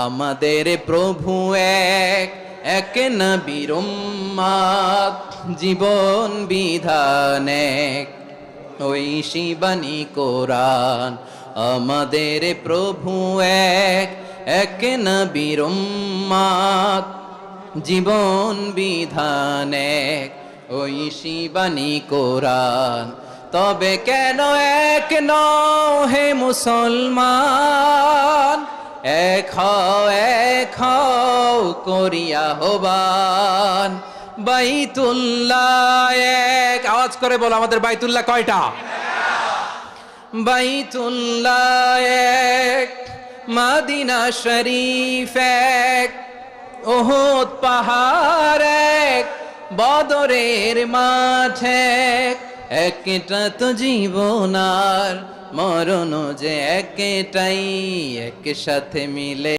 আমাদের প্রভু এক, এক নবীর উম্মত, জীবন বিধান এক, ঐশী বাণী কোরআন। আমাদের প্রভু এক, এক নবীর উম্মত, জীবন বিধান এক, ঐশী বাণী কোরআন। তবে কেন এক নও হে মুসলমান, এক হও করিয়া হবান। বাইতুল্লাহ এক, আওয়াজ করে বলো আমাদের বাইতুল্লাহ কয়টা? বাইতুল্লাহ এক, মদিনা শরীফ এক, উহুদ পাহাড় এক, বদরের মাঠ এক। একটা তো জীবন আর মরণ যে একটাই, একসাথে মিলে